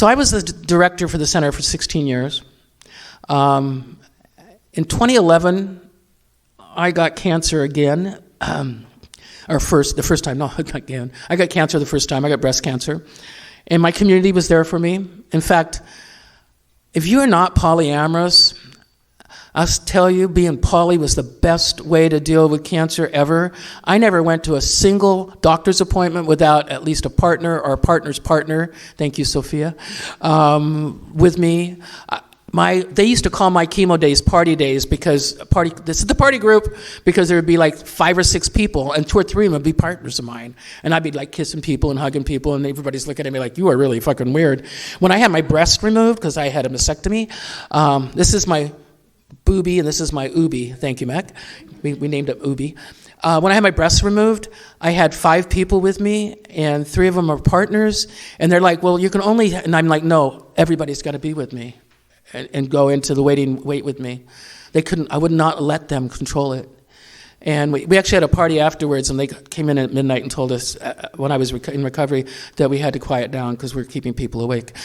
So I was the director for the center for 16 years. In 2011, I got cancer again. The first time, no, not again. I got cancer the first time. I got breast cancer. And my community was there for me. In fact, if you are not polyamorous, I'll tell you, being poly was the best way to deal with cancer ever. I never went to a single doctor's appointment without at least a partner or a partner's partner. Thank you, Sophia. With me. They used to call my chemo days party days because this is the party group, because there would be like 5 or 6 people and 2 or 3 of them would be partners of mine. And I'd be like kissing people and hugging people and everybody's looking at me like, you are really fucking weird. When I had my breast removed, because I had a mastectomy, this is my boobie and this is my oobie. Thank you, Mac. We named it oobie. When I had my breasts removed, I had 5 people with me, and 3 of them are partners. And they're like, well, you can only, and I'm like, no, everybody's got to be with me and go into the wait with me. I would not let them control it. And we actually had a party afterwards, and they came in at midnight and told us, when I was in recovery, that we had to quiet down because we're keeping people awake.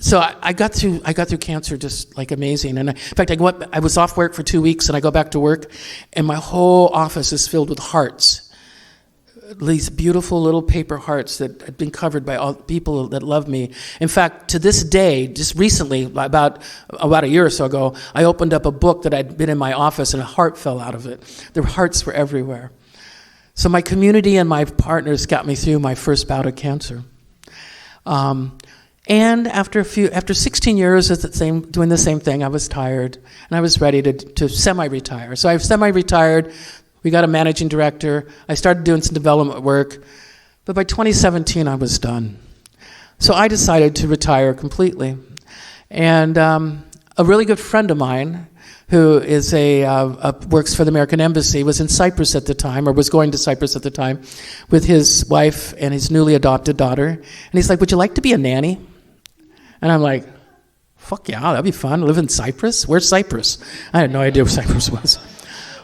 So I got through cancer just like amazing. And in fact, I was off work for 2 weeks, and I go back to work, and my whole office is filled with hearts. These beautiful little paper hearts that had been covered by all people that love me. In fact, to this day, just recently, about a year or so ago, I opened up a book that I'd been in my office, and a heart fell out of it. Their hearts were everywhere. So my community and my partners got me through my first bout of cancer. And after 16 years of doing the same thing, I was tired, and I was ready to semi-retire. So I semi-retired. We got a managing director. I started doing some development work. But by 2017, I was done. So I decided to retire completely. And a really good friend of mine, who is works for the American Embassy, was in Cyprus at the time, or was going to Cyprus at the time, with his wife and his newly adopted daughter. And he's like, would you like to be a nanny? And I'm like, fuck yeah, that'd be fun. Live in Cyprus? Where's Cyprus? I had no idea where Cyprus was.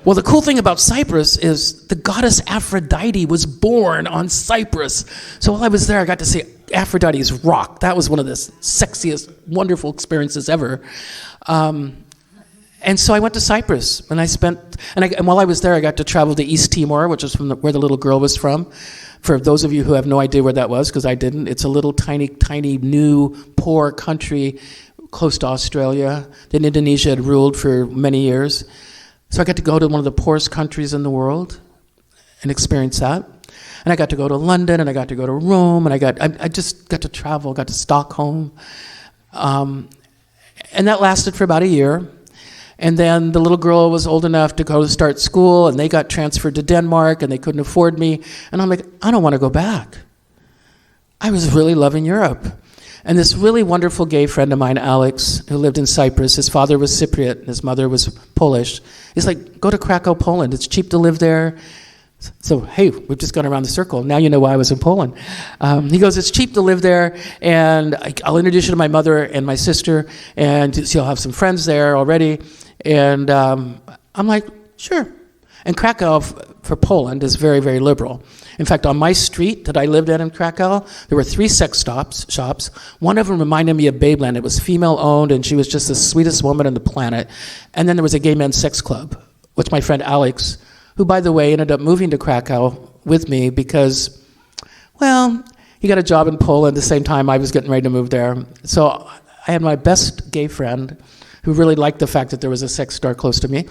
Well, the cool thing about Cyprus is the goddess Aphrodite was born on Cyprus. So while I was there, I got to see Aphrodite's rock. That was one of the sexiest, wonderful experiences ever. And so I went to Cyprus, and and while I was there, I got to travel to East Timor, which is where the little girl was from. For those of you who have no idea where that was, because I didn't, it's a little tiny, tiny, new, poor country close to Australia that Indonesia had ruled for many years. So I got to go to one of the poorest countries in the world and experience that. And I got to go to London, and I got to go to Rome, and I just got to travel, got to Stockholm. And that lasted for about a year. And then the little girl was old enough to go to start school, and they got transferred to Denmark, and they couldn't afford me. And I'm like, I don't want to go back. I was really loving Europe. And this really wonderful gay friend of mine, Alex, who lived in Cyprus, his father was Cypriot, and his mother was Polish. He's like, go to Krakow, Poland. It's cheap to live there. So, hey, we've just gone around the circle. Now you know why I was in Poland. He goes, it's cheap to live there, and I'll introduce you to my mother and my sister, and you'll have some friends there already. And I'm like, sure. And Krakow, for Poland, is very, very liberal. In fact, on my street that I lived at in Krakow, there were 3 sex shops. One of them reminded me of Babeland. It was female-owned, and she was just the sweetest woman on the planet. And then there was a gay men's sex club, which my friend Alex, who, by the way, ended up moving to Krakow with me because, well, he got a job in Poland the same time I was getting ready to move there. So I had my best gay friend who really liked the fact that there was a sex store close to me,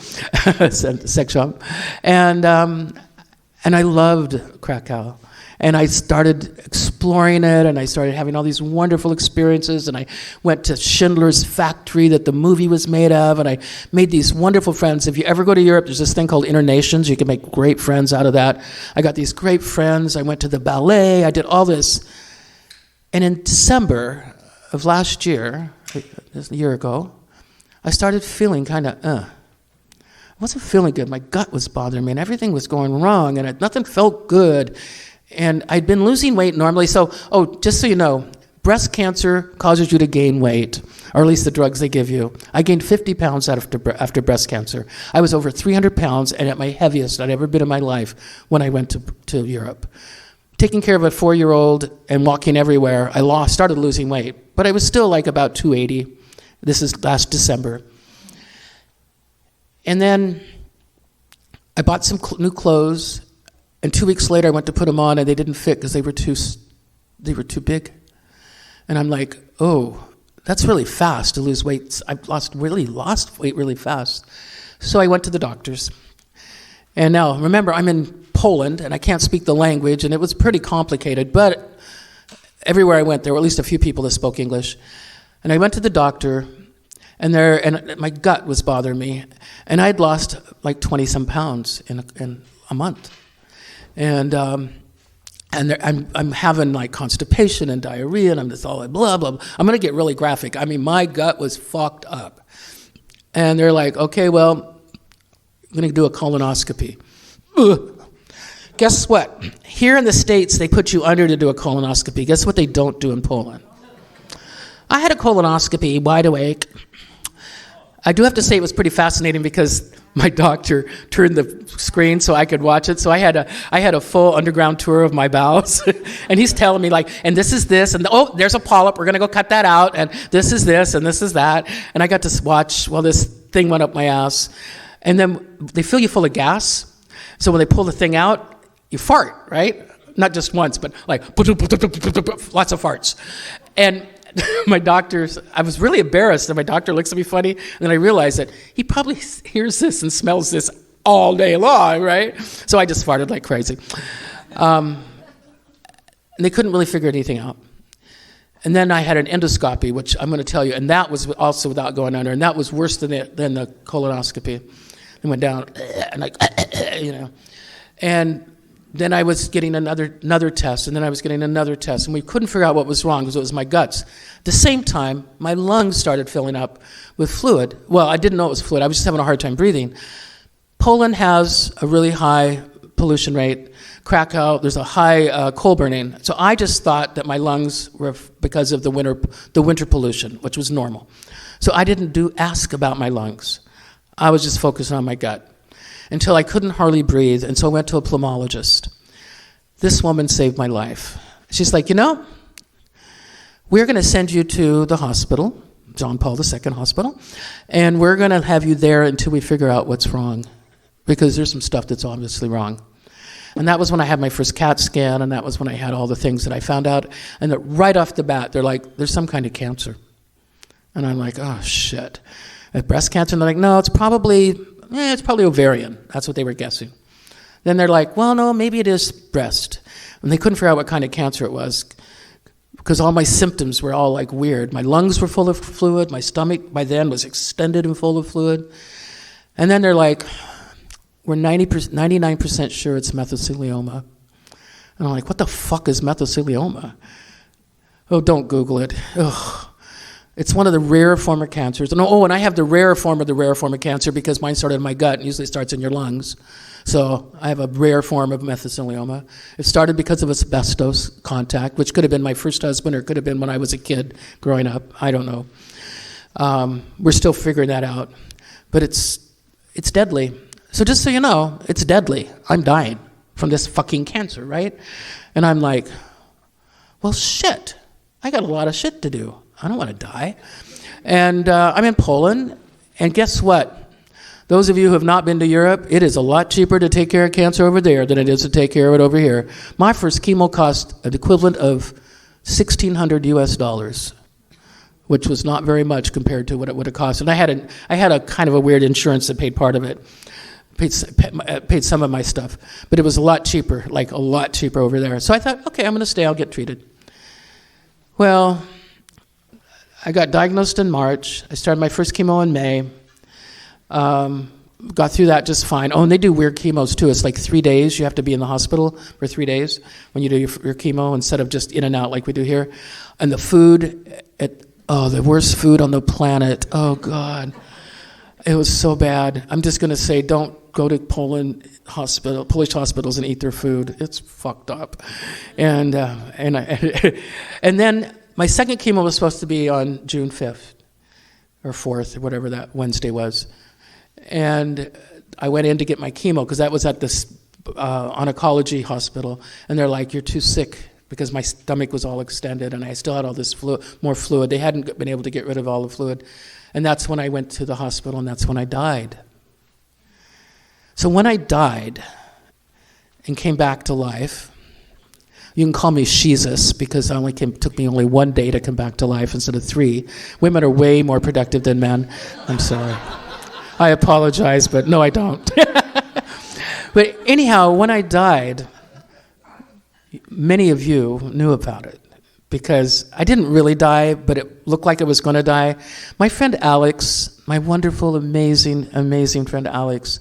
sex shop. And I loved Krakow. And I started exploring it, and I started having all these wonderful experiences, and I went to Schindler's Factory that the movie was made of, and I made these wonderful friends. If you ever go to Europe, there's this thing called Internations. You can make great friends out of that. I got these great friends. I went to the ballet. I did all this. And in December of last year, a year ago, I started feeling kind of, I wasn't feeling good. My gut was bothering me, and everything was going wrong, and nothing felt good. And I'd been losing weight normally. So, just so you know, breast cancer causes you to gain weight, or at least the drugs they give you. I gained 50 pounds after breast cancer. I was over 300 pounds and at my heaviest I'd ever been in my life when I went to Europe. taking care of a 4-year-old and walking everywhere, I started losing weight. But I was still like about 280. This is last December. And then I bought some new clothes, and 2 weeks later I went to put them on, and they didn't fit because they were too big. And I'm like, oh, that's really fast to lose weight. I've lost weight really fast. So I went to the doctors. And now, remember, I'm in Poland, and I can't speak the language, and it was pretty complicated, but everywhere I went, there were at least a few people that spoke English. And I went to the doctor, and my gut was bothering me, and I'd lost like 20-some pounds in a month. And I'm having like constipation and diarrhea, and I'm just all like blah, blah, blah. I'm going to get really graphic. I mean, my gut was fucked up. And they're like, okay, well, I'm going to do a colonoscopy. Ugh. Guess what? Here in the States, they put you under to do a colonoscopy. Guess what they don't do in Poland? I had a colonoscopy, wide awake. I do have to say it was pretty fascinating because my doctor turned the screen so I could watch it. So I had a full underground tour of my bowels. And he's telling me like, and this is this, and oh, there's a polyp, we're going to go cut that out, and this is this, and this is that. And I got to watch while this thing went up my ass. And then they fill you full of gas. So when they pull the thing out, you fart, right? Not just once, but like lots of farts. And my doctor's, I was really embarrassed, and my doctor looks at me funny, and then I realized that he probably hears this and smells this all day long, right? So I just farted like crazy. And they couldn't really figure anything out. And then I had an endoscopy, which I'm going to tell you, and that was also without going under, and that was worse than the colonoscopy. It went down, and like, you know. And then I was getting another test, and then I was getting another test, and we couldn't figure out what was wrong because it was my guts. At the same time, my lungs started filling up with fluid. Well, I didn't know it was fluid. I was just having a hard time breathing. Poland has a really high pollution rate. Krakow, there's a high coal burning. So I just thought that my lungs were because of the winter pollution, which was normal. So I didn't ask about my lungs. I was just focused on my gut until I couldn't hardly breathe, and so I went to a pulmonologist. This woman saved my life. She's like, you know, we're going to send you to the hospital, John Paul II Hospital, and we're going to have you there until we figure out what's wrong, because there's some stuff that's obviously wrong. And that was when I had my first CAT scan, and that was when I had all the things that I found out, and that right off the bat, they're like, there's some kind of cancer. And I'm like, oh, shit. Breast cancer? And they're like, no, it's probably ovarian. That's what they were guessing. Then they're like, well, no, maybe it is breast. And they couldn't figure out what kind of cancer it was because all my symptoms were all like weird. My lungs were full of fluid. My stomach by then was extended and full of fluid. And then they're like, we're 99% sure it's mesothelioma. And I'm like, what the fuck is mesothelioma? Oh, don't Google it. Ugh. It's one of the rare form of cancers. And I have the rare form of cancer because mine started in my gut and usually starts in your lungs. So I have a rare form of mesothelioma. It started because of asbestos contact, which could have been my first husband or it could have been when I was a kid growing up. I don't know. We're still figuring that out. But it's deadly. So just so you know, it's deadly. I'm dying from this fucking cancer, right? And I'm like, well, shit. I got a lot of shit to do. I don't want to die. And I'm in Poland, and guess what? Those of you who have not been to Europe, it is a lot cheaper to take care of cancer over there than it is to take care of it over here. My first chemo cost an equivalent of $1,600 US, which was not very much compared to what it would have cost. And I had a kind of a weird insurance that paid part of it, paid some of my stuff, but it was a lot cheaper over there. So I thought, okay, I'm going to stay. I'll get treated. Well, I got diagnosed in March. I started my first chemo in May. Got through that just fine. Oh, and they do weird chemos too. It's like 3 days. You have to be in the hospital for 3 days when you do your chemo instead of just in and out like we do here. And the food, the worst food on the planet. Oh, God. It was so bad. I'm just going to say don't go to Polish hospitals and eat their food. It's fucked up. And then my second chemo was supposed to be on June 5th or 4th, or whatever that Wednesday was. And I went in to get my chemo because that was at this oncology hospital, and they're like, "You're too sick," because my stomach was all extended and I still had all this more fluid. They hadn't been able to get rid of all the fluid. And that's when I went to the hospital, and that's when I died. So when I died and came back to life, you can call me Jesus, because it took me only 1 day to come back to life instead of 3. Women are way more productive than men. I'm sorry. I apologize, but no, I don't. But anyhow, when I died, many of you knew about it, because I didn't really die, but it looked like I was going to die. My friend Alex, my wonderful, amazing, amazing friend Alex,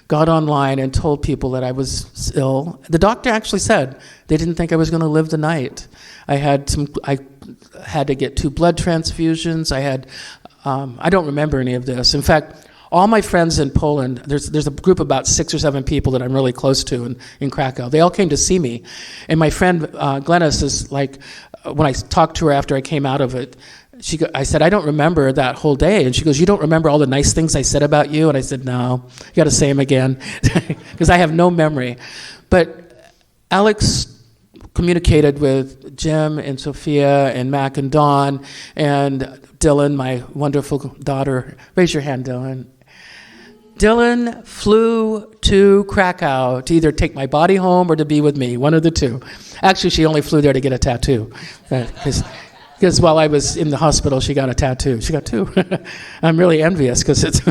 got online and told people that I was ill. The doctor actually said they didn't think I was going to live the night. I had to get 2 blood transfusions. I don't remember any of this. In fact, all my friends in Poland, there's a group of about 6 or 7 people that I'm really close to in Krakow. They all came to see me. And my friend Glennis is like, when I talked to her after I came out of it, I said, "I don't remember that whole day." And she goes, "You don't remember all the nice things I said about you?" And I said, "No, you got to say them again," because I have no memory. But Alex communicated with Jim and Sophia and Mac and Dawn and Dylan, my wonderful daughter. Raise your hand, Dylan. Dylan flew to Krakow to either take my body home or to be with me, one of the two. Actually, she only flew there to get a tattoo. Because while I was in the hospital, she got a tattoo. She got 2. I'm really envious because it's...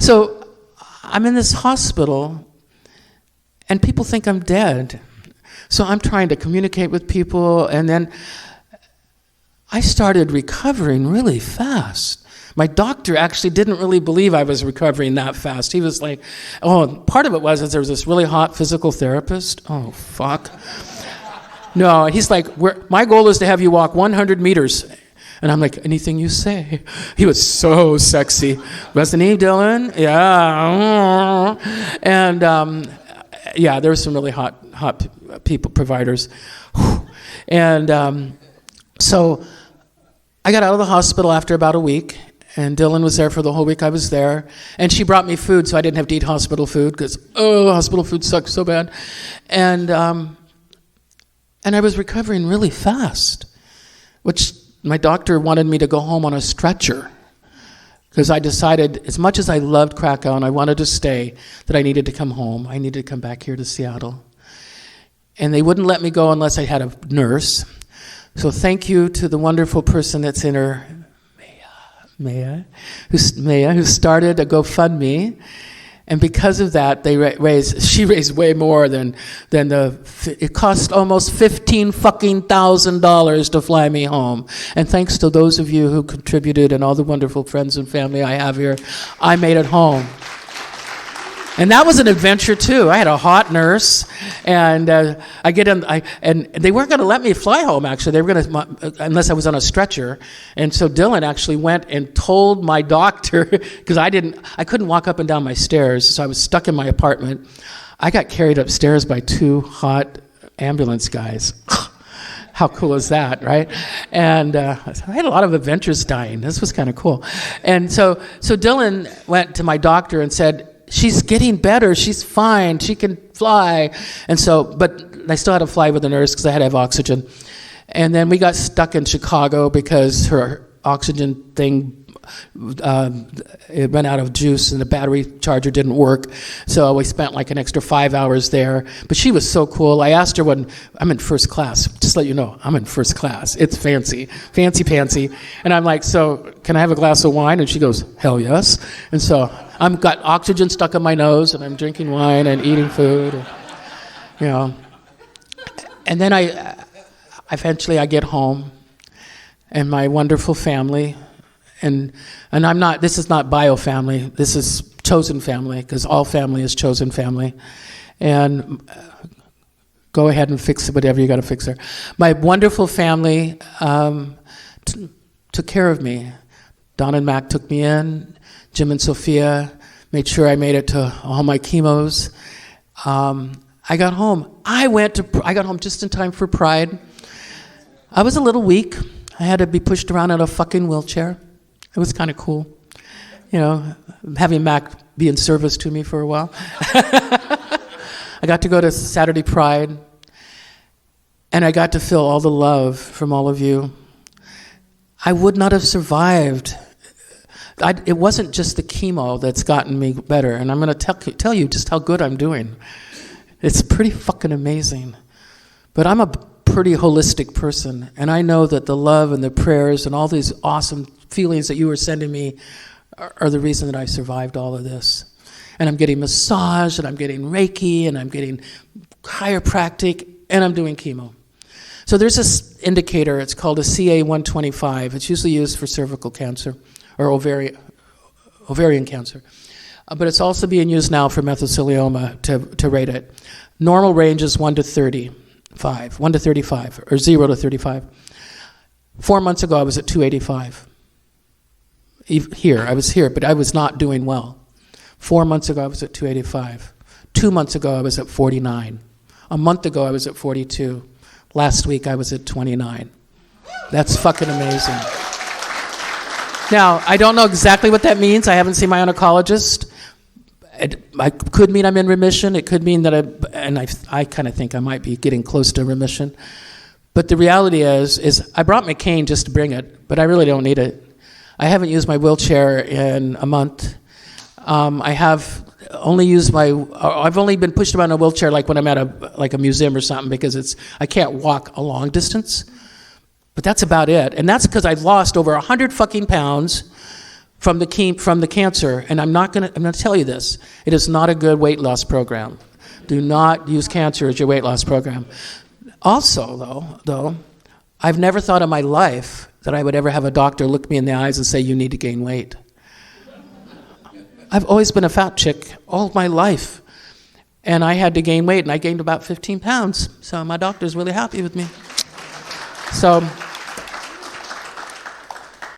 So I'm in this hospital, and people think I'm dead. So I'm trying to communicate with people, and then I started recovering really fast. My doctor actually didn't really believe I was recovering that fast. He was like, part of it was there was this really hot physical therapist. Oh, fuck. No, he's like, my goal is to have you walk 100 meters. And I'm like, anything you say. He was so sexy. Wasn't he, Dylan? Yeah. And there were some really hot people, providers. And so I got out of the hospital after about a week, and Dylan was there for the whole week I was there. And she brought me food, so I didn't have to eat hospital food, because, hospital food sucks so bad. And I was recovering really fast, which my doctor wanted me to go home on a stretcher, because I decided, as much as I loved Krakow and I wanted to stay, that I needed to come home. I needed to come back here to Seattle. And they wouldn't let me go unless I had a nurse. So thank you to the wonderful person that's in her, Maya, who started a GoFundMe. And because of that, she raised way more than it cost almost $15,000 to fly me home. And thanks to those of you who contributed and all the wonderful friends and family I have here, I made it home. And that was an adventure too. I had a hot nurse, and and they weren't going to let me fly home. Actually, they were going to, unless I was on a stretcher. And so Dylan actually went and told my doctor, because I couldn't walk up and down my stairs, so I was stuck in my apartment. I got carried upstairs by 2 hot ambulance guys. How cool is that, right? And I had a lot of adventures dying. This was kind of cool. And so Dylan went to my doctor and said, "She's getting better. She's fine. She can fly." And so, but I still had to fly with a nurse because I had to have oxygen. And then we got stuck in Chicago because her oxygen thing, it ran out of juice and the battery charger didn't work. So we spent like an extra 5 hours there. But she was so cool. I asked her when I'm in first class, just to let you know, I'm in first class. It's fancy pantsy. And I'm like, "So can I have a glass of wine?" And she goes, "Hell yes." And so I've got oxygen stuck in my nose, and I'm drinking wine and eating food, And then eventually I get home, and my wonderful family, and I'm not. This is not bio family. This is chosen family, because all family is chosen family. And go ahead and fix whatever you got to fix there. My wonderful family took care of me. Don and Mac took me in. Jim and Sophia made sure I made it to all my chemos. I got home. I got home just in time for Pride. I was a little weak. I had to be pushed around in a fucking wheelchair. It was kind of cool, having Mac be in service to me for a while. I got to go to Saturday Pride, and I got to feel all the love from all of you. I would not have survived. It wasn't just the chemo that's gotten me better, and I'm going to tell you just how good I'm doing. It's pretty fucking amazing. But I'm a pretty holistic person, and I know that the love and the prayers and all these awesome feelings that you were sending me are the reason that I survived all of this. And I'm getting massage, and I'm getting Reiki, and I'm getting chiropractic, and I'm doing chemo. So there's this indicator, it's called a CA-125. It's usually used for cervical cancer or ovarian cancer. But it's also being used now for mesothelioma to rate it. Normal range is 1 to 35, 1 to 35, or 0 to 35. 4 months ago, I was at 285. I was here, but I was not doing well. 4 months ago, I was at 285. 2 months ago, I was at 49. A month ago, I was at 42. Last week, I was at 29. That's fucking amazing. Now, I don't know exactly what that means. I haven't seen my oncologist. It could mean I'm in remission. It could mean that I kind of think I might be getting close to remission. But the reality is I brought my cane just to bring it, but I really don't need it. I haven't used my wheelchair in a month. I've only been pushed around in a wheelchair like when I'm at a museum or something because I can't walk a long distance. But that's about it. And that's because I've lost over 100 fucking pounds from the cancer. And I'm going to tell you this. It is not a good weight loss program. Do not use cancer as your weight loss program. Also, though, I've never thought in my life that I would ever have a doctor look me in the eyes and say, you need to gain weight. I've always been a fat chick all my life. And I had to gain weight, and I gained about 15 pounds. So my doctor's really happy with me. So